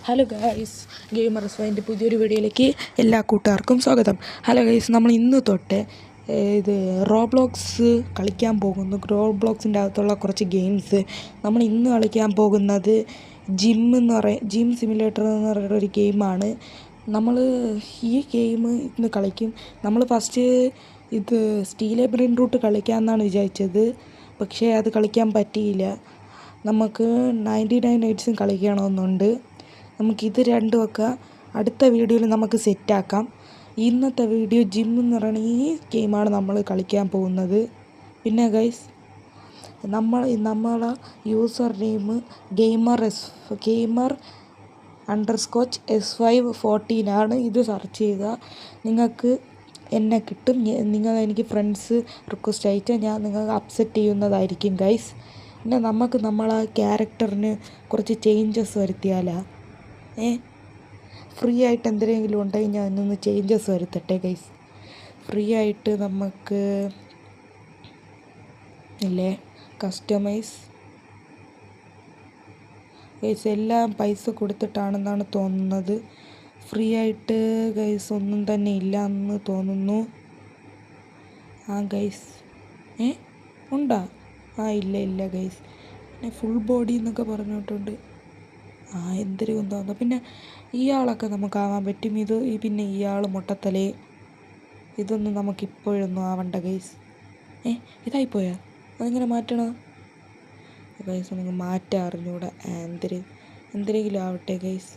Hello guys, ഗെയിമർസ് ഫൈൻ്റെ പുതിയൊരു വീഡിയോയിലേക്ക് എല്ലാ കൂട്ടുകാർക്കും സ്വാഗതം. ഹലോ ഗൈസ്, നമ്മൾ ഇന്ന് തൊട്ട് ഇത് റോബ്ലോക്സ് കളിക്കാൻ പോകുന്നു. റോബ്ലോക്സിൻ്റെ അകത്തുള്ള കുറച്ച് ഗെയിംസ് നമ്മൾ ഇന്ന് കളിക്കാൻ പോകുന്നത് ജിം സിമുലേറ്റർ എന്ന് പറയുന്ന ഒരു ഗെയിമാണ്. നമ്മൾ ഈ ഗെയിം ഇന്ന് കളിക്കും. നമ്മൾ ഫസ്റ്റ് ഇത് സ്റ്റീൽ ബ്രെയിൻ റൂട്ട് കളിക്കാമെന്നാണ് വിചാരിച്ചത്, പക്ഷേ അത് കളിക്കാൻ പറ്റിയില്ല. നമുക്ക് 99 നൈറ്റ്സും കളിക്കണമെന്നുണ്ട്. നമുക്കിത് രണ്ടുമൊക്കെ അടുത്ത വീഡിയോയിൽ നമുക്ക് സെറ്റാക്കാം. ഇന്നത്തെ വീഡിയോ ജിം എന്ന് പറയുന്ന ഈ ഗെയിമാണ് നമ്മൾ കളിക്കാൻ പോകുന്നത്. പിന്നെ ഗൈസ്, നമ്മളെ യൂസർ നെയിം gamer_s514 ഇത് സെർച്ച് ചെയ്യുക, നിങ്ങൾക്ക് എന്നെ കിട്ടും. നിങ്ങൾ എനിക്ക് ഫ്രണ്ട്സ് റിക്വസ്റ്റ് അയച്ചാൽ ഞാൻ നിങ്ങൾക്ക് അക്സെപ്റ്റ് ചെയ്യുന്നതായിരിക്കും ഗൈസ്. പിന്നെ നമുക്ക് നമ്മളെ ക്യാരക്ടറിന് കുറച്ച് ചേഞ്ചസ് വരുത്തിയാലാ. ഫ്രീ ആയിട്ട് എന്തെങ്കിലും ഉണ്ടെങ്കിൽ ഞാൻ ഒന്ന് ചേഞ്ചസ് വരുത്തട്ടെ ഗൈസ്. ഫ്രീ ആയിട്ട് നമുക്ക് ഇല്ലേ കസ്റ്റമൈസ് ഗൈസ്, എല്ലാം പൈസ കൊടുത്തിട്ടാണെന്നാണ് തോന്നുന്നത്. ഫ്രീ ആയിട്ട് ഗൈസ് ഒന്നും തന്നെ ഇല്ല എന്ന് തോന്നുന്നു. ഗൈസ് ഉണ്ടാ? ഇല്ല ഗൈസ്. പിന്നെ ഫുൾ ബോഡി എന്നൊക്കെ പറഞ്ഞിട്ടുണ്ട്. എന്തൊരു തോന്നുന്നു. പിന്നെ ഇയാളൊക്കെ നമുക്കാവാൻ പറ്റും. പിന്നെ ഇയാൾ മുട്ടത്തലേ, ഇതൊന്നും നമുക്കിപ്പോഴൊന്നും ആവണ്ട ഗൈസ്. ഇതായിപ്പോയാ? അതെങ്ങനെ മാറ്റണോ ഗൈസ്? നമുക്ക് മാറ്റാൻ അറിഞ്ഞൂടാ. എന്തെങ്കിലും ആവട്ടെ ഗൈസ്.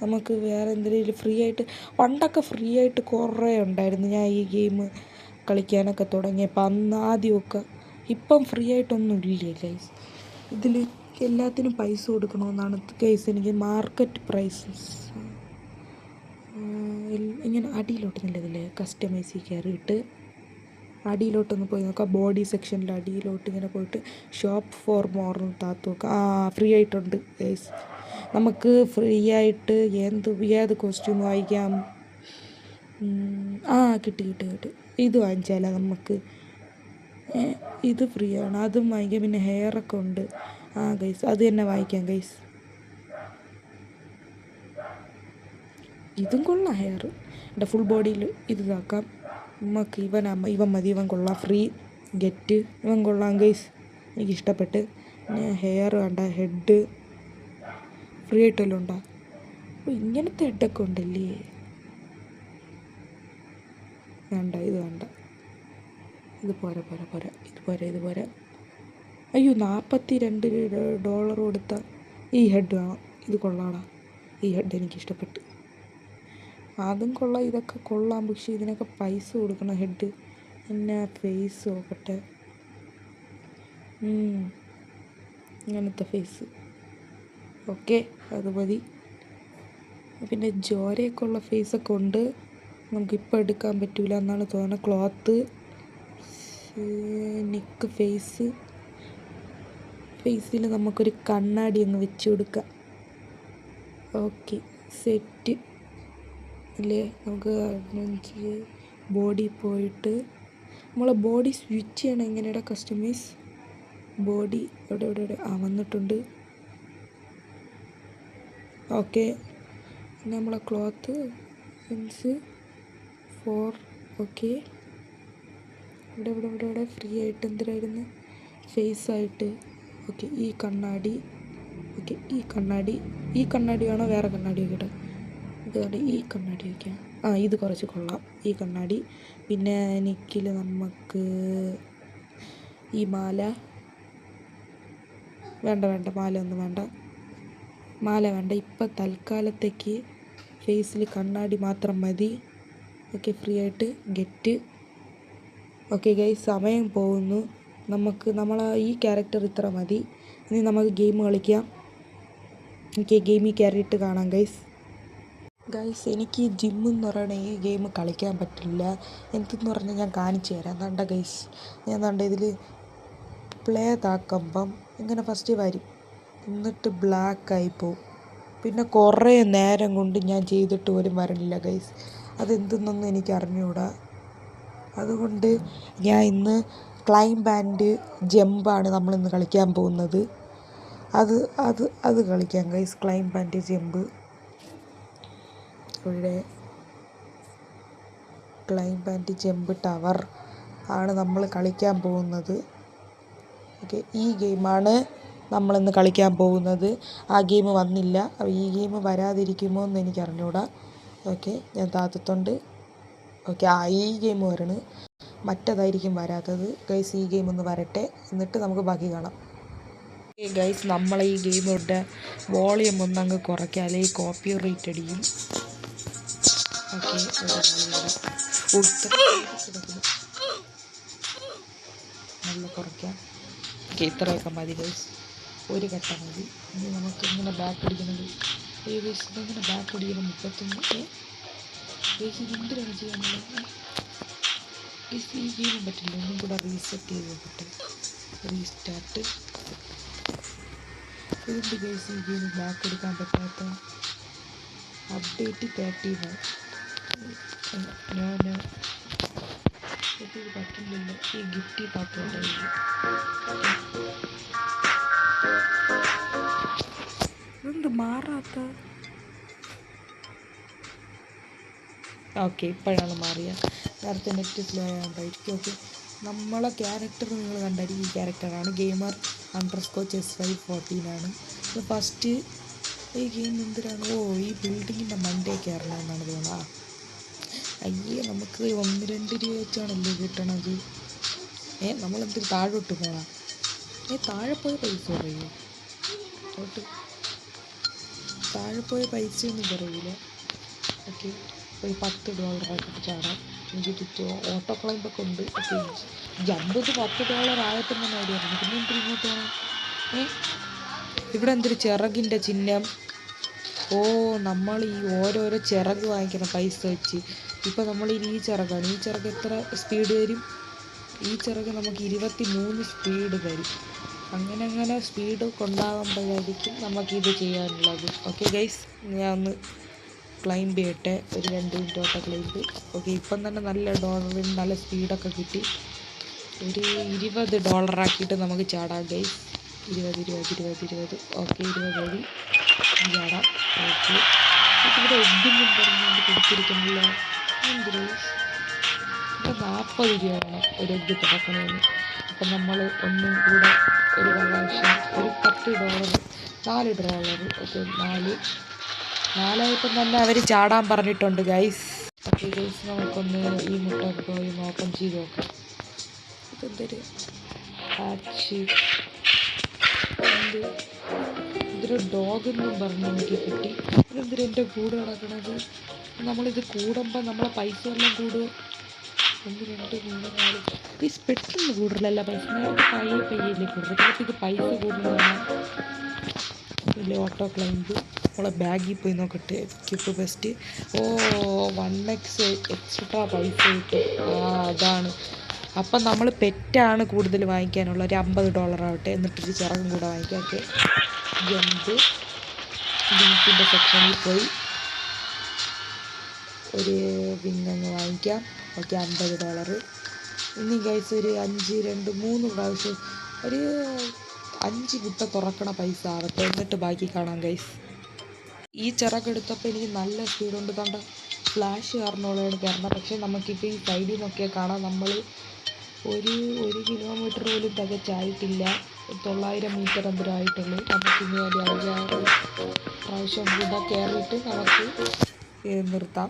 നമുക്ക് വേറെ എന്തെങ്കിലും ഫ്രീ ആയിട്ട്, പണ്ടൊക്കെ ഫ്രീ ആയിട്ട് കുറേ ഉണ്ടായിരുന്നു. ഞാൻ ഈ ഗെയിം കളിക്കാനൊക്കെ തുടങ്ങിയപ്പോൾ ആദ്യമൊക്കെ. ഇപ്പം ഫ്രീ ആയിട്ടൊന്നും ഇല്ലേ ഗൈസ്. ഇതിൽ എല്ലാത്തിനും പൈസ കൊടുക്കണമെന്നാണ് ഗൈസ്. എനിക്ക് മാർക്കറ്റ് പ്രൈസസ് ഇങ്ങനെ അടിയിലോട്ടൊന്നുമില്ലതില്ലേ, കസ്റ്റമൈസിൽ കയറിയിട്ട് അടിയിലോട്ടൊന്ന് പോയി നോക്കാം. ബോഡി സെക്ഷനിൽ അടിയിലോട്ട് ഇങ്ങനെ പോയിട്ട് ഷോപ്പ് ഫോർ മോർ താത്തു നോക്കാം. ഫ്രീ ആയിട്ടുണ്ട് ഗൈസ്. നമുക്ക് ഫ്രീ ആയിട്ട് ഏത് കോസ്റ്റ്യൂം വാങ്ങിക്കാം? കിട്ടി. ഇത് വാങ്ങിച്ചാലോ നമുക്ക്? ഇത് ഫ്രീ ആണ്, അതും വാങ്ങിക്കാം. പിന്നെ ഹെയറൊക്കെ ഉണ്ട്. ഗൈസ്, അത് തന്നെ വാങ്ങിക്കാം ഗൈസ്. ഇതും കൊള്ളാം. ഹെയർ എൻ്റെ ഫുൾ ബോഡിയിൽ ഇത് ഇതാക്കാം. നമുക്ക് ഇവൻ മതി. ഇവൻ കൊള്ളാം. Free get. ഇവൻ കൊള്ളാം ഗൈസ്, എനിക്കിഷ്ടപ്പെട്ട്. പിന്നെ ഹെയർ വേണ്ട, ഹെഡ് ഫ്രീ ആയിട്ടെല്ലാം ഉണ്ടാ? ഇങ്ങനത്തെ ഹെഡൊക്കെ ഉണ്ടല്ലേ. ഇത് വേണ്ട. ഇത് പോരാ. അയ്യോ, $42 കൊടുത്ത ഈ ഹെഡ് വേണം. ഇത് കൊള്ളാടാ, ഈ ഹെഡ് എനിക്കിഷ്ടപ്പെട്ടു. അതും കൊള്ളാം, ഇതൊക്കെ കൊള്ളാം. പക്ഷേ ഇതിനൊക്കെ പൈസ കൊടുക്കണം. ഹെഡ് പിന്നെ ഫേസ് നോക്കട്ടെ. ഇങ്ങനത്തെ ഫേസ് ഓക്കെ, അത് മതി. പിന്നെ ജോരയൊക്കെ ഉള്ള ഫേസൊക്കെ ഉണ്ട്. നമുക്കിപ്പോൾ എടുക്കാൻ പറ്റില്ല എന്നാണ് തോന്നുന്നത്. ക്ലോത്ത്, നെക്ക്, ഫേസിൽ നമുക്കൊരു കണ്ണാടി അങ്ങ് വെച്ച് കൊടുക്കാം. ഓക്കെ, സെറ്റ് അല്ലേ? നമുക്ക് ബോഡി പോയിട്ട് നമ്മളെ ബോഡി സ്വിച്ച് ചെയ്യണം. എങ്ങനെയാണ് കസ്റ്റമൈസ് ബോഡി? എവിടെ വന്നിട്ടുണ്ട്. ഓക്കെ, പിന്നെ നമ്മളെ ക്ലോത്ത് ഫെൻസ് ഫോർ. ഓക്കെ, ഇവിടെ ഫ്രീ ആയിട്ട് എന്തിനായിരുന്നു? ഫേസായിട്ട്. ഓക്കെ, ഈ കണ്ണാടി. ഓക്കെ, ഈ കണ്ണാടി വേണോ വേറെ കണ്ണാടി വയ്ക്കട്ടെ? ഇതാണ് ഈ കണ്ണാടി വയ്ക്കാം. ഇത് കുറച്ച് കൊള്ളാം, ഈ കണ്ണാടി. പിന്നെ നെക്കിൽ നമുക്ക് ഈ മാല വേണ്ട. മാല വേണ്ട. ഇപ്പം തൽക്കാലത്തേക്ക് ഫേസിൽ കണ്ണാടി മാത്രം മതി. ഓക്കെ, ഫ്രീ ആയിട്ട് ഗെറ്റ്. ഓക്കെ ഗൈസ്, സമയം പോകുന്നു. നമ്മളെ ഈ ക്യാരക്ടർ ഇത്ര മതി. ഇനി നമുക്ക് ഗെയിം കളിക്കാം. എനിക്ക് ഗെയിമിൽ കയറിയിട്ട് കാണാം ഗൈസ്. എനിക്ക് ജിം എന്ന് പറയുന്ന ഈ ഗെയിം കളിക്കാൻ പറ്റില്ല. എന്തെന്ന് പറഞ്ഞാൽ ഞാൻ കാണിച്ചു തരാം. ഗൈസ്, ഞാൻ ഇതിൽ പ്ലേ താക്കുമ്പം ഇങ്ങനെ ഫസ്റ്റ് വരും, എന്നിട്ട് ബ്ലാക്കായി പോവും. പിന്നെ കുറേ നേരം കൊണ്ട് ഞാൻ ചെയ്തിട്ട് പോലും വരണില്ല ഗൈസ്. അതെന്തെന്നൊന്നും എനിക്ക് അറിഞ്ഞുകൂടാ. അതുകൊണ്ട് ഞാൻ ഇന്ന് ക്ലൈംബ് ആൻഡ് ജമ്പാണ് നമ്മളിന്ന് കളിക്കാൻ പോകുന്നത്. അത് അത് അത് കളിക്കാം ഗൈസ്. Climb and jump. ഇവിടെ ക്ലൈംബ് ആൻഡ് ജമ്പ് ടവർ ആണ് നമ്മൾ കളിക്കാൻ പോകുന്നത്. ഓക്കെ, ഈ ഗെയിമാണ് നമ്മളിന്ന് കളിക്കാൻ പോകുന്നത്. ആ ഗെയിം വന്നില്ല. ഈ ഗെയിം വരാതിരിക്കുമോ എന്ന് എനിക്ക് അറിഞ്ഞൂടാ. ഓക്കെ, ഞാൻ താത്തത്തുണ്ട്. ഓക്കെ, ഈ ഗെയിം വരണം. മറ്റേതായിരിക്കും വരാത്തത് ഗൈസ്. ഈ ഗെയിം ഒന്ന് വരട്ടെ, എന്നിട്ട് നമുക്ക് ബാക്കി കാണാം. ഗൈസ്, നമ്മളെ ഈ ഗെയിമിൻ്റെ വോളിയം ഒന്നങ്ങ് കുറയ്ക്കാം, അല്ലെങ്കിൽ കോപ്പി റേറ്റ് അടിക്കും. ഓക്കെ, നല്ല കുറയ്ക്കാം. ഓക്കെ, ഇത്രയൊക്കെ മതി ഗൈസ്. ഒരു ഘട്ട മതി. ഇനി നമുക്ക് ഇങ്ങനെ ബാക്ക് അടിക്കുന്നത്. ഗൈസ്, ഇതെങ്ങനെ ബാക്ക് അടിക്കണം? 31. ഗൈസ്, ഇതെന്തിനാണ് ചെയ്യാനുള്ളത്? ഗൈസ്, ഈ ഗെയിം പറ്റില്ല. ഒന്നും കൂടെ റീസെറ്റ് ചെയ്ത് നോക്കട്ടെ. റീസ്റ്റാർട്ട്. ഇതെന്ത് ഗൈസ് ഈ ഗെയിം ബാക്ക് എടുക്കാൻ പറ്റാത്ത? അപ്ഡേറ്റ് 31. ഞാൻ ഇത് പറ്റുന്നില്ല. ഈ ഗിഫ്റ്റ് പാത്തോട്ടെ. ഇതെന്ത് മാറാത്ത? ഓക്കെ, ഇപ്പോഴാണ് മാറിയ. നേരത്തെ നെറ്റ് സ്ലോ ആയതുകൊണ്ടായിരിക്കും. ഓക്കെ, നമ്മളെ ക്യാരക്ടർ നിങ്ങൾ കണ്ടായിരിക്കും. ഈ ക്യാരക്ടറാണ് ഗെയിമർ _chess514 ഇത് ഫസ്റ്റ്. ഈ ഗെയിം എന്തിനാണ്? ഓ, ഈ ബിൽഡിങ്ങിൻ്റെ മണ്ടേ കയറണമെന്നാണ് തോന്നുന്നത്. അയ്യേ, നമുക്ക് 1-2 രൂപ വെച്ചാണല്ലോ കിട്ടണത്. നമ്മളെന്തൊരു താഴോട്ട് പോകണം. താഴെ പോയ പൈസ പറയൂ. താഴെ പോയ പൈസയൊന്നും പറയൂല. ഓക്കെ, ഒരു $10 ആക്കിയിട്ട് ചാടാം. എനിക്ക് ചുറ്റും ഓട്ടോ ക്ലൈമ്പൊക്കെ ഉണ്ട്. ഓക്കെ, ജമ്പ് $10 ആയപ്പോൾ തന്നെ ഐഡിയ പറഞ്ഞു. പിന്നെ എന്തൊരു ഇങ്ങോട്ട് വേണം? ഇവിടെ എന്തൊരു ചിറകിൻ്റെ ചിഹ്നം. ഓ, നമ്മൾ ഈ ഓരോരോ ചിറക് വാങ്ങിക്കണം പൈസ വെച്ച്. ഇപ്പോൾ നമ്മൾ ഈ ചിറകാണ്. ഈ ചിറക് എത്ര സ്പീഡ് തരും? ഈ ചിറക് നമുക്ക് 23 സ്പീഡ് തരും. അങ്ങനെ സ്പീഡ് കൊണ്ടാകുമ്പോഴായിരിക്കും നമുക്കിത് ചെയ്യാനുള്ളത്. ഓക്കെ ഗൈസ്, ഞാൻ ഒന്ന് ക്ലൈംബ് ചെയ്യട്ടെ. ഒരു 2 മിനിറ്റോട്ട് ക്ലൈംബ്. ഓക്കെ, ഇപ്പം തന്നെ നല്ല ഡോളറിന് നല്ല സ്പീഡൊക്കെ കിട്ടി. ഒരു $20 ആക്കിയിട്ട് നമുക്ക് ചാടാം ഗൈസ്. 20. ഓക്കെ, 20 മതി ചാടാം. ഓക്കെ, ഇവിടെ എഗ്ഗെന്നും പറഞ്ഞുകൊണ്ട് കൊടുത്തിരിക്കണമല്ലോ. എന്തൊരു ഇവിടെ 40 രൂപ വേണം ഒരു എഗ്ഗ് തുറക്കണമെന്ന്. അപ്പം നമ്മൾ ഒന്നും കൂടെ ഒരു പ്രാവശ്യം ഒരു $10, $4. ഓക്കെ, 4 തന്നെ അവർ ചാടാൻ പറഞ്ഞിട്ടുണ്ട് ഗൈസ്. ഓക്കെ ഗൈസ്, നമുക്കൊന്ന് ഈ മുട്ട പോയി ഓപ്പൺ ചെയ്ത് നോക്കാം. ഇതെന്തൊരു ഹാച്ച്? ഇതൊരു ഡോഗെന്നും പറഞ്ഞ് എനിക്ക് കിട്ടി. ഇതെന്തൊരു എൻ്റെ കൂടെ നടക്കണത്? നമ്മളിത് കൂടുമ്പോൾ നമ്മളെ പൈസ എല്ലാം കൂടുക. 1 2 3 4 പൈസ പെട്ടെന്ന് കൂടുതലല്ല. പൈസ പയ്യല്ലേ കൂടുതൽ. ചിലപ്പോൾ ഇത് പൈസ കൂടുതലാണ്. ഇല്ല, ഓട്ടോ ക്ലൈംബ്. നമ്മളെ ബാഗിൽ പോയി നോക്കട്ടെ. ക്യൂപ്പ് ബെസ്റ്റ്. ഓ, 1x എക്സ്ട്രാ പൈസ കിട്ടും. അതാണ്. അപ്പം നമ്മൾ പെറ്റാണ് കൂടുതൽ വാങ്ങിക്കാനുള്ള. ഒരു $50 ആവട്ടെ. എന്നിട്ടൊരു ചിറകും കൂടെ വാങ്ങിക്കാം. ഓക്കെ, ജമ്പ് ബീഫിൻ്റെ സെക്ഷനിൽ പോയി ഒരു വിങ്ങങ്ങ് വാങ്ങിക്കാം. ഓക്കെ, $50. ഇനി ഗൈസ് ഒരു 5 2 3 പ്രാവശ്യം ഒരു 5 മുട്ട തുറക്കണ പൈസ ആവട്ടെ. എന്നിട്ട് ബാക്കി കാണാം ഗൈസ്. ഈ ചിറകെടുത്തപ്പോൾ എനിക്ക് നല്ല സ്പീഡുണ്ട്. കണ്ട ഫ്ലാഷ് കാരണമുള്ളതാണ് കയറണം. പക്ഷേ നമുക്കിപ്പോൾ ഈ സൈഡിൽ നിന്നൊക്കെ കാണാം. നമ്മൾ ഒരു കിലോമീറ്റർ പോലും തികച്ചായിട്ടില്ല. 900 മീറ്റർ എന്തോ ആയിട്ടുള്ളൂ. നമുക്കിനി ഒരു 5-6 പ്രാവശ്യം കൂടെ കയറിയിട്ട് നമുക്ക് നിർത്താം.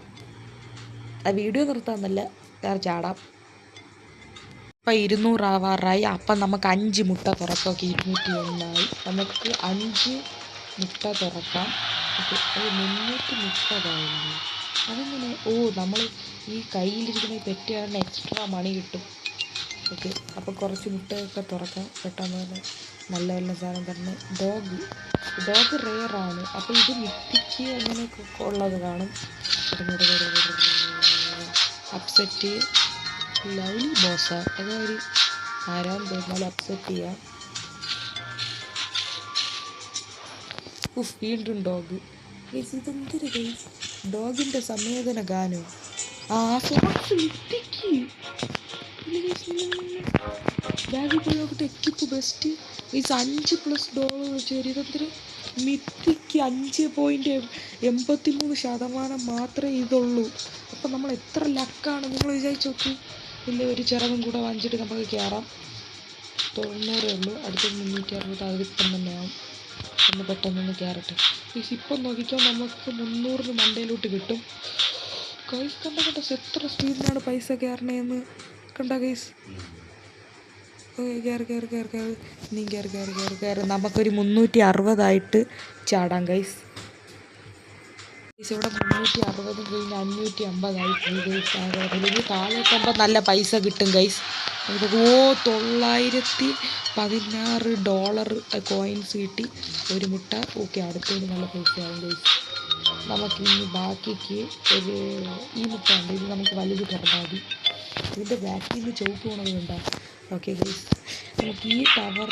വീഡിയോ നിർത്താമെന്നല്ല, ചാടാം. ഇപ്പം 200 ആവാറായി. അപ്പം നമുക്ക് 5 മുട്ട തുറക്കാം. ഓക്കെ, 201 നമുക്ക് 5 മുട്ട തുറക്കാം. ഓക്കെ, 300 മുട്ട താഴെ. അതെങ്ങനെ? ഓ, നമ്മൾ ഈ കയ്യിലിരിക്കുന്ന പെറ്റാണ് എക്സ്ട്രാ മണി കിട്ടും. ഓക്കെ, അപ്പോൾ കുറച്ച് മുട്ടയൊക്കെ തുറക്കാം പെട്ടെന്ന് തന്നെ. നല്ല സാധനം തന്നെ. ഡോഗ് റെയറാണ്. അപ്പോൾ ഇത് മിത്തിക്ക് അങ്ങനെയൊക്കെ ഉള്ളത് കാണും. അപ്സെറ്റ് ലവ്ലി ബോസാ. അതൊരു ആരാൻ തോന്നാലും അപ്സെറ്റ് ചെയ്യാം. വീണ്ടും ഡോഗ്. ഇതെന്തൊരു ഗൈസ്? ഡോഗിൻ്റെ സംവേദന ഗാനം. സോക്സ് മിത്തിക്ക്. ബാഗിൽ പോയി നോക്കട്ടെ. എക്യുപ്പ് ബെസ്റ്റ് ഗൈസ് $5+ വെച്ച് വരും. ഇതെന്തൊരു മിത്തിക്ക് 5.83% മാത്രമേ ഇതുള്ളൂ. അപ്പം നമ്മൾ എത്ര ലക്കാണ് നിങ്ങൾ വിചാരിച്ച് നോക്കി. ഇല്ല, ഒരു ചിറകും കൂടെ വാങ്ങിച്ചിട്ട് നമുക്ക് കയറാം. 90 ഉള്ളൂ. അടുത്ത 360. അതിപ്പം തന്നെ ആവും. ഒന്ന് പെട്ടെന്നൊന്ന് കയറട്ടെ ഗൈസ്. ഇപ്പം നോക്കിക്കാൻ നമുക്ക് 300 മണ്ടയിലോട്ട് കിട്ടും ഗൈസ്. കണ്ട എത്ര സ്പീഡിലാണ് പൈസ കയറണേന്ന് കണ്ട ഗൈസ്. കയറി നീ കയറി നമുക്കൊരു 360 ചാടാം ഗൈസ്. ഇവിടെ 360 കഴിഞ്ഞ് 550 ഗൈസ്. ഇനി താഴെത്തുമ്പോൾ നല്ല പൈസ കിട്ടും ഗൈസ്. $916 കോയിൻസ് കിട്ടി. ഒരു മുട്ട. ഓക്കെ, അടുത്തതിന് നല്ല പൈസയാവും ഗൈസ്. നമുക്കിനി ബാക്കിക്ക് ഈ മുട്ട ഉണ്ട്. ഇത് നമുക്ക് വലുത് തുറന്നാൽ മതി. ഇതിൻ്റെ ബാക്കിൽ നിന്ന് ചുവപ്പ് പോണതുണ്ടാകും. ഓക്കെ ഗൈസ്, നമുക്ക് ഈ ടവർ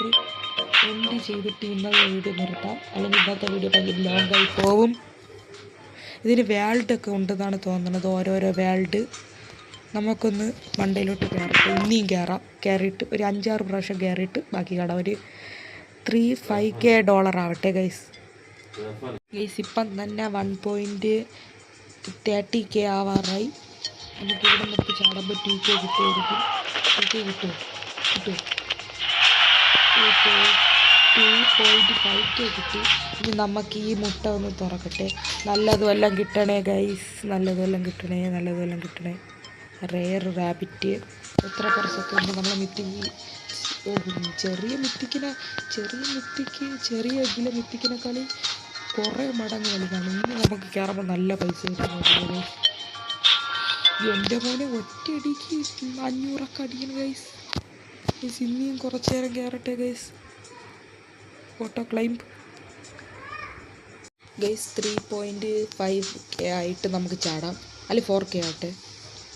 എൻഡ് ചെയ്തിട്ട് ഇന്നത്തെ വീഡിയോ നിർത്താം. അല്ലെങ്കിൽ ഇന്നത്തെ വീഡിയോ ഭയങ്കര ലോങ്ങായി പോവും. ഇതിന് വേൾഡൊക്കെ ഉണ്ടെന്നാണ് തോന്നുന്നത്. ഓരോരോ വേൾഡ്. നമുക്കൊന്ന് മണ്ടയിലോട്ട് കയറട്ടെ. ഇനിയും കയറിയിട്ട് ഒരു 5-6 പ്രാവശ്യം കയറിയിട്ട് ബാക്കി കാണാം. ഒരു $3-5K ആവട്ടെ ഗൈസ്. ഇപ്പം തന്നെ 1.30K ആവാറായി. നമുക്ക് ഇവിടെ നിർത്തി ചാടുമ്പോൾ 2K കിട്ടുമായിരിക്കും. 2K കിട്ടുമോ? 2.5K കിട്ടി. ഇനി നമുക്ക് ഈ മുട്ട ഒന്ന് തുറക്കട്ടെ. നല്ലതുമെല്ലാം കിട്ടണേ ഗൈസ്. നല്ലതുമെല്ലാം കിട്ടണേ. Rare rabbit. എത്ര സെക്കൻഡ് നമ്മളെ മിത്തിക്ക്. ചെറിയ മിത്തിക്കിനെക്കാളി കുറേ മടങ്ങ് വലുതാണ്. ഇനി നമുക്ക് കയറുമ്പോൾ നല്ല പൈസ കിട്ടുന്നത്. എൻ്റെ മോനെ ഒറ്റയടിക്ക് 500 അടിക്കണം ഗൈസ്. ഇനിയും കുറച്ച് നേരം കയറട്ടെ guys. Auto climb guys. 3.5K ആയിട്ട് നമുക്ക് ചാടാം. അല്ലെ 4K ആവട്ടെ.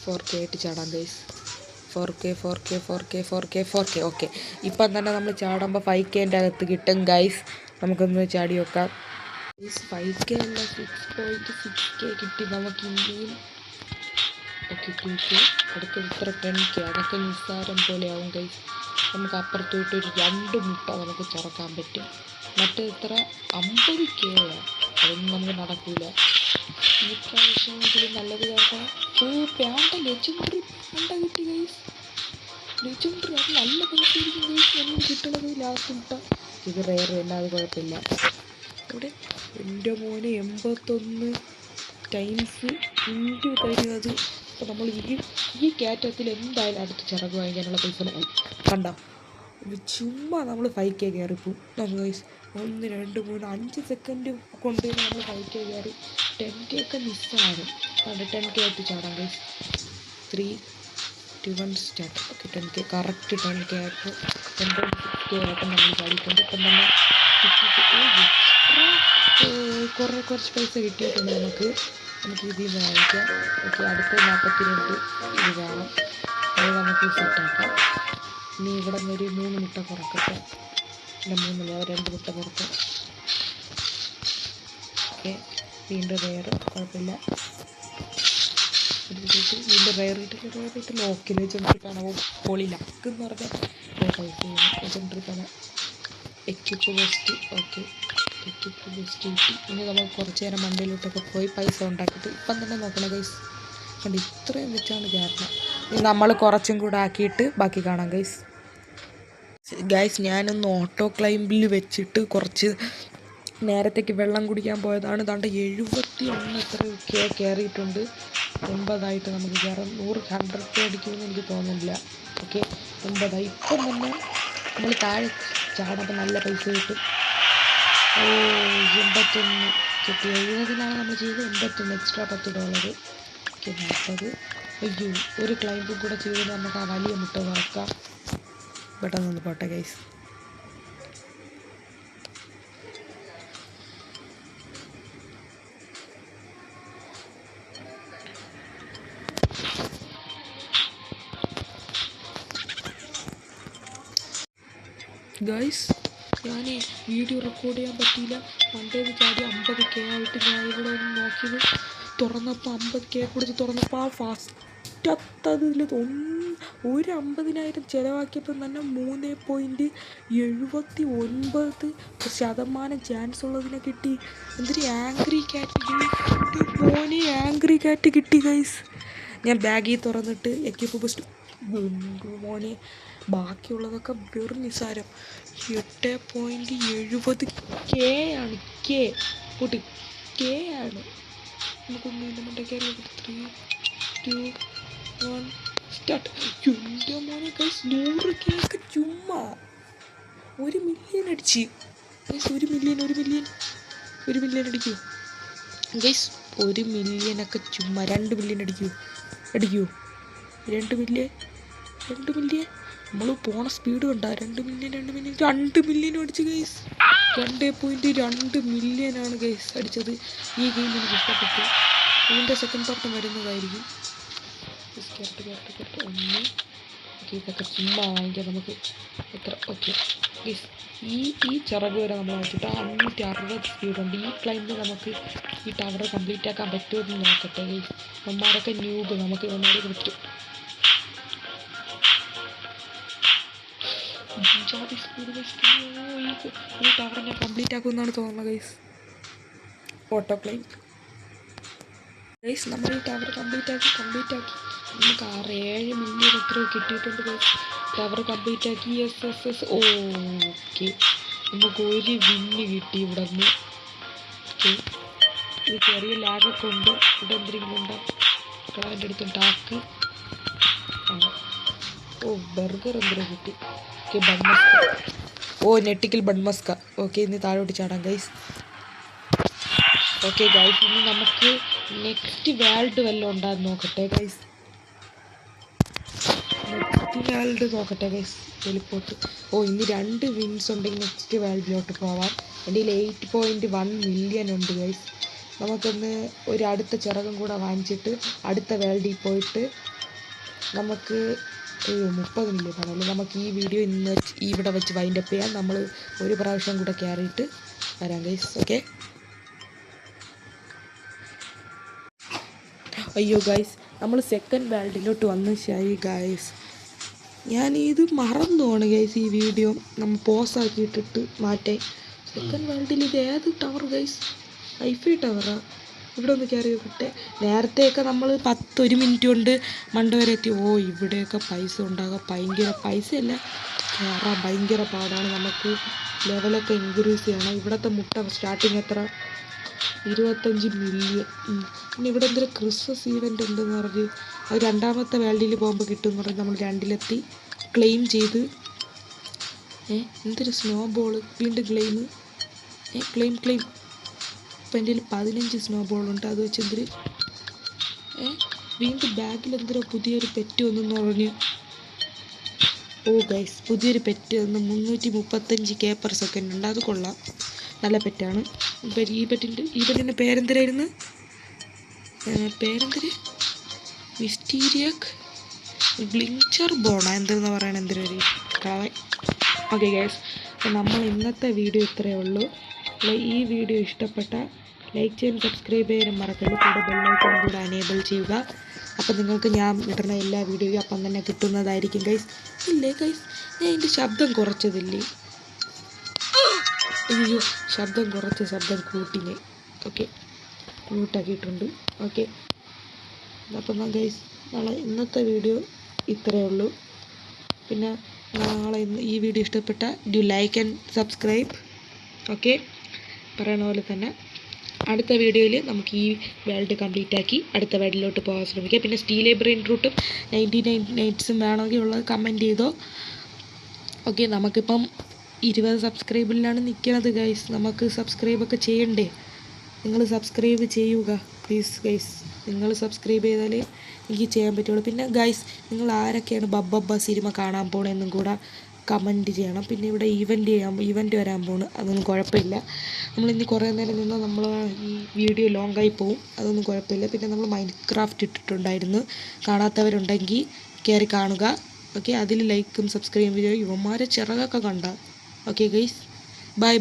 4K ആയിട്ട് ചാടാം ഗൈസ്. 4K. ഓക്കെ, ഇപ്പം തന്നെ നമ്മൾ ചാടുമ്പോൾ 5Kൻ്റെ അകത്ത് കിട്ടും ഗൈസ്. നമുക്കൊന്ന് ചാടി വെക്കാം ഗൈസ്. 5K അല്ല, 6.6K കിട്ടി നമുക്ക് ഇനിയും. Okay, 2K. അടുത്തത് ഇത്ര 10K. അതൊക്കെ നിസ്സാരം പോലെയാവും ഗൈസ്. നമുക്ക് അപ്പുറത്തോട്ട് ഒരു 2 മുട്ട നമുക്ക് തുറക്കാൻ പറ്റും. മറ്റേ ഇത്ര 50K. അതൊന്നും നമുക്ക് നടക്കില്ല. ഈ പ്രാവശ്യമെങ്കിലും നല്ലത് കേൾക്കാം. പാണ്ട ലെജൻഡറി പാണ്ട കിട്ടി ഗൈസ്. ലെജൻഡറി അത് നല്ല പൈസ ആയിരിക്കും ഗൈസ്. നമ്മൾ കിട്ടണത് ലാസ്റ്റ് മുട്ട. ഇത് റെയർ തന്നെ, അത് കുഴപ്പമില്ല. ഇവിടെ എൻ്റെ മോനെ 81 ടൈംസ് ഇൻറ്റു തരും അത്. അപ്പോൾ നമ്മൾ ഈ കയറ്റത്തിൽ എന്തായാലും അടുത്ത് ചിറക് വാങ്ങിക്കാനുള്ള പൈസ കണ്ട. ചുമ്മാ നമ്മൾ 5K കയറിപ്പോവും നമുക്ക് ഗൈസ്. 1, 2, 3, 5 സെക്കൻഡ് കൊണ്ട് നമ്മൾ 5K കയറി. 10K ഒക്കെ മിസ്സാകും. അതുകൊണ്ട് 10K ആയിട്ട് ചാടാം guys. 3, 2, 1 start. Okay, 10K correct 10K ആയിട്ട് 10.6K ആയിട്ട് നമ്മൾ ചാടിയിട്ടുണ്ട്. ഇപ്പം തന്നെ കുറച്ച് പൈസ കിട്ടിയിട്ടുണ്ട് നമുക്ക് ഇതിൽ നിന്ന് വാങ്ങിക്കാം. ഓക്കെ, അടുത്ത 42 ഇത് വേണം. അത് നമുക്ക് സെറ്റാക്കാം. ഇനി ഇവിടെ നിന്നൊരു 3 മുട്ട തുറക്കട്ടെ. അല്ല, 3 2 മുട്ട തുറക്കാം. ഓക്കെ, വീണ്ടും റെയർ. കുഴപ്പമില്ല. വീണ്ടും റെയർ കിട്ടില്ല. ഓക്കെ, ലെജൻഡറി കാണാൻ പൊളി ലക്ക് എന്ന് പറഞ്ഞാൽ ലെജൻഡറി കാണാൻ. Equip best. Okay, equip best കിട്ടി. ഇനി നമ്മൾ കുറച്ച് നേരം മണ്ടയിലോട്ടൊക്കെ പോയി പൈസ ഉണ്ടാക്കിയിട്ട് ഇപ്പം തന്നെ നോക്കണം ഗൈസ്. കണ്ട് ഇത്രയും വെച്ചാണ് കയറണം. ഇനി നമ്മൾ കുറച്ചും കൂടെ ആക്കിയിട്ട് ബാക്കി കാണാം ഗൈസ്. ഞാനൊന്ന് ഓട്ടോ ക്ലൈംബിൽ വെച്ചിട്ട് കുറച്ച് നേരത്തേക്ക് വെള്ളം കുടിക്കാൻ പോയതാണ്. ദാണ്ട് 71 എത്രയൊക്കെ കയറിയിട്ടുണ്ട്. 9 നമുക്ക് കയറാം. 100K അടിക്കുമെന്ന് എനിക്ക് തോന്നുന്നില്ല. ഓക്കെ, 9. ഇപ്പം തന്നെ നമ്മൾ താഴെ ചാടുമ്പോൾ നല്ല പൈസ കിട്ടും. 81 കിട്ടി. 70 നമ്മൾ ചെയ്ത് 81 എക്സ്ട്രാ $10. ഓക്കെ, 40. അയ്യോ, ഒരു ക്ലൈംബും കൂടെ ചെയ്ത് നമുക്ക് ആ വലിയ മുട്ട തുറക്കാം. പെട്ടെന്നൊന്ന് പോട്ടെ ഗൈസ്. ഞാൻ വീഡിയോ റെക്കോർഡ് ചെയ്യാൻ പറ്റിയില്ല. പണ്ടേന്ന് ചാടി 50K ആയിട്ട് ഞാൻ ഇവിടെ ഒന്ന് നോക്കിയത് തുറന്നപ്പോൾ 50K കൊടുത്ത് തുറന്നപ്പോൾ ആ ഫസ്റ്റത്തതിൽ ഒരു 50,000 ചിലവാക്കിയപ്പോൾ തന്നെ 3.79% ചാൻസ് ഉള്ളതിനെ കിട്ടി. എന്തൊരു ആംഗ്രി കാറ്റ് മോനെ, ആംഗ്രി കാറ്റ് കിട്ടി ഗൈസ്. ഞാൻ ബാഗിൽ തുറന്നിട്ട് എക്യുപ്പ് ബസ്റ്റ് മോനെ, ബാക്കിയുള്ളതൊക്കെ വെറും നിസ്സാരം. 8.70K ആണ്. കൂട്ടി K ആണ്. നമുക്കൊന്നും ഇതിൻ്റെ മണ്ടേ കയറി 3, 2, 1 സ്റ്റാർട്ട്. എൻ്റെ മോനെ ഗൈസ്, 100K ചുമ്മാ 1 മില്യൺ അടിച്ച് ഗൈസ്. 1 മില്യൺ അടിക്കൂ ഗൈസ്. 1 മില്യണൊക്കെ ചുമ്മാ. 2 മില്യൺ അടിക്കൂ 2 മില്യൺ. നമ്മൾ പോണ സ്പീഡ് കണ്ടാ. 2 മില്യൺ അടിച്ച് ഗൈസ്. 2.2 മില്യനാണ് ഗൈസ് അടിച്ചത്. ഈ ഗെയിം എനിക്ക് ഇഷ്ടപ്പെട്ടു. ഇതിൻ്റെ സെക്കൻഡ് പാർട്ടും വരുന്നതായിരിക്കും. ഒന്ന് ഇതൊക്കെ ചുമ്മാ വാങ്ങിക്കാം നമുക്ക്. എത്ര ഓക്കെ ഗൈസ്. ഈ ചിറക് വരെ നമ്മൾ വാങ്ങിച്ചിട്ട് 560 സ്പീഡുണ്ട്. ഈ ക്ലൈമ്പിൽ നമുക്ക് ഈ ടവർ കംപ്ലീറ്റ് ആക്കാൻ പറ്റുമെന്ന് നോക്കട്ടെ ഗൈസ്. നമ്മാരൊക്കെ ന്യൂബ്, നമുക്ക് ഇവന്മാരെ പറ്റും. സ്പീഡ് ഈ ടവർ ഞാൻ കംപ്ലീറ്റ് ആക്കുമെന്നാണ് തോന്നുന്നത് ഗൈസ്. Auto climb guys. നമ്മൾ ഈ ടവർ കംപ്ലീറ്റ് ആക്കി നമുക്ക് 6-7 മില്യൺ എത്രയോ കിട്ടിയിട്ടുണ്ട് ഗൈസ്. ടവർ കംപ്ലീറ്റ് ആക്കി. Yes okay. നമുക്ക് 1 വിന്ന് കിട്ടി ഇവിടെ നിന്ന്. ഓക്കെ, ഇത് ചെറിയ ലാഗൊക്കെ ഉണ്ട്. ഇവിടെ എന്തെങ്കിലും ഉണ്ടോ? ക്ലാൻ്റെ അടുത്ത് ടാക്ക്. ബർഗർ എന്തെങ്കിലും കിട്ടി. ഓക്കെ, ബൺമസ്ക. നെറ്റിക്കൽ ബൺമസ്ക. ഓക്കെ, ഇന്ന് താഴോട്ട് ചാടാം ഗൈസ്. ഓക്കെ ഗൈസ്, ഇനി നമുക്ക് നെക്സ്റ്റ് വേൾഡ് വല്ലതും ഉണ്ടാകുന്ന നോക്കട്ടെ ഗൈസ്. വെളിപ്പോട്ട്. ഇനി 2 വിൻസ് ഉണ്ടെങ്കിൽ നെക്സ്റ്റ് വേൾഡിലോട്ട് പോവാം. എൻ്റെ 8.1 മില്യൺ ഉണ്ട് ഗൈസ്. നമുക്കൊന്ന് ഒരു അടുത്ത ചിറകും കൂടെ വാങ്ങിച്ചിട്ട് അടുത്ത വേൾഡിൽ പോയിട്ട് നമുക്ക് 30 മില്യൺ ആണല്ലോ. നമുക്ക് ഈ വീഡിയോ ഇന്ന് ഇവിടെ വെച്ച് വൈൻഡപ്പ് ചെയ്യാം. നമ്മൾ ഒരു പ്രാവശ്യം കൂടെ കയറിയിട്ട് വരാം ഗൈസ്. ഓക്കെ. അയ്യോ ഗൈസ്, നമ്മൾ സെക്കൻഡ് വേൾഡിലോട്ട് വന്ന് ശരി ഗൈസ്. ഞാൻ ഇത് മറന്നു പോണ് ഗൈസ്. ഈ വീഡിയോ നമ്മൾ പോസാക്കിയിട്ടിട്ട് മാറ്റേ. സെക്കൻഡ് വേൾഡിൽ ഇത് ഏത് ടവർ ഗൈസ്? വൈഫൈ ടവറാ? ഇവിടെ ഒന്ന് കയറി നോക്കട്ടെ. നേരത്തെയൊക്കെ നമ്മൾ 1 മിനിറ്റ് കൊണ്ട് മണ്ട വരെ എത്തി. ഇവിടെയൊക്കെ പൈസ ഉണ്ടാകാം. ഭയങ്കര പൈസയല്ല, കയറാൻ ഭയങ്കര പാടാണ്. നമുക്ക് ലെവലൊക്കെ ഇൻക്രീസ് ചെയ്യണം. ഇവിടുത്തെ മുട്ട സ്റ്റാർട്ടിങ് എത്ര? 25 മില്യൺ. പിന്നെ ഇവിടെ എന്തൊരു ക്രിസ്മസ് ഈവൻ്റ് ഉണ്ടെന്ന് പറഞ്ഞ് അത് 2ാമത്തെ വേൾഡിൽ പോകുമ്പോൾ കിട്ടുമെന്ന് പറഞ്ഞ് നമ്മൾ 2ലെത്തി ക്ലെയിം ചെയ്ത്. എന്തൊരു സ്നോ ബോൾ. വീണ്ടും ക്ലെയിം. ഇപ്പം എൻ്റെ 15 സ്നോ ബോളുണ്ട്. അത് വെച്ച് എന്തൊരു വീണ്ടും ബാഗിൽ എന്തൊരു പുതിയൊരു പെറ്റ് വന്നെന്ന് പറഞ്ഞ്. ഗൈസ്, പുതിയൊരു പെറ്റ് വന്ന് 335K per second ഉണ്ട്. അത് കൊള്ളാം, നല്ല പെറ്റാണ്. ഇപ്പം ഈ പെറ്റിൻ്റെ പേരെന്തരായിരുന്നു? മിസ്റ്റീരിയക് ഗ്ലിഞ്ചർ ബോണാ എന്തെന്ന് പറയണ എന്തൊരു കളവൻ. ഓക്കെ ഗൈസ്, അപ്പം നമ്മൾ ഇന്നത്തെ വീഡിയോ ഇത്രയേ ഉള്ളൂ. ഈ വീഡിയോ ഇഷ്ടപ്പെട്ട ലൈക്ക് ചെയ്യാൻ, സബ്സ്ക്രൈബ് ചെയ്യാനും മറക്കരുത്. കൂടെ ബെല്ലൈക്കൺ കൂടെ അനേബിൾ ചെയ്യുക. അപ്പം നിങ്ങൾക്ക് ഞാൻ ഇടുന്ന എല്ലാ വീഡിയോയും അപ്പം തന്നെ കിട്ടുന്നതായിരിക്കും ഗൈസ്. ഇല്ലേ ഗൈസ്, ഞാൻ ഇതിൻ്റെ ശബ്ദം കുറച്ചതില്ലേ? ശബ്ദം കൂട്ടിനെ. ഓക്കെ, മ്യൂട്ടാക്കിയിട്ടുണ്ട്. ഓക്കെ, അപ്പം ഗൈസ് നാളെ ഇന്നത്തെ വീഡിയോ ഇത്രയേ ഉള്ളൂ. പിന്നെ നാളെ ഈ വീഡിയോ ഇഷ്ടപ്പെട്ട do like and subscribe. Okay, പറയണ പോലെ തന്നെ അടുത്ത വീഡിയോയിൽ നമുക്ക് ഈ വേൾഡ് കംപ്ലീറ്റ് ആക്കി അടുത്ത വേൾഡിലോട്ട് പോകാൻ ശ്രമിക്കാം. പിന്നെ സ്റ്റീൽ ബ്രെയിൻ റൂട്ടും 99 നൈറ്റ്സും വേണമെങ്കിൽ ഉള്ളത് കമൻറ്റ് ചെയ്തോ. ഓക്കെ, നമുക്കിപ്പം 20 സബ്സ്ക്രൈബിലാണ് നിൽക്കുന്നത് ഗൈസ്. നമുക്ക് സബ്സ്ക്രൈബൊക്കെ ചെയ്യണ്ടേ? നിങ്ങൾ സബ്സ്ക്രൈബ് ചെയ്യുക പ്ലീസ് ഗൈസ്. നിങ്ങൾ സബ്സ്ക്രൈബ് ചെയ്താലേ എനിക്ക് ചെയ്യാൻ പറ്റുള്ളൂ. പിന്നെ ഗൈസ്, നിങ്ങൾ ആരൊക്കെയാണ് ബബ്ബ സിനിമ കാണാൻ പോകണമെന്നും കൂടെ കമൻറ്റ് ചെയ്യണം. പിന്നെ ഇവിടെ ഈവൻറ്റ് വരാൻ പോണ്. അതൊന്നും കുഴപ്പമില്ല. നമ്മളിനി കുറേ നേരം നിന്നാൽ നമ്മൾ ഈ വീഡിയോ ലോങ്ങായി പോവും. അതൊന്നും കുഴപ്പമില്ല. പിന്നെ നമ്മൾ മൈൻക്രാഫ്റ്റ് ഇട്ടിട്ടുണ്ടായിരുന്നു. കാണാത്തവരുണ്ടെങ്കിൽ കയറി കാണുക. ഓക്കെ, അതിൽ ലൈക്കും സബ്സ്ക്രൈബും ചെയ്യുക. ഇവന്മാരെ ചിറകൊക്കെ കണ്ട. Okay guys, by.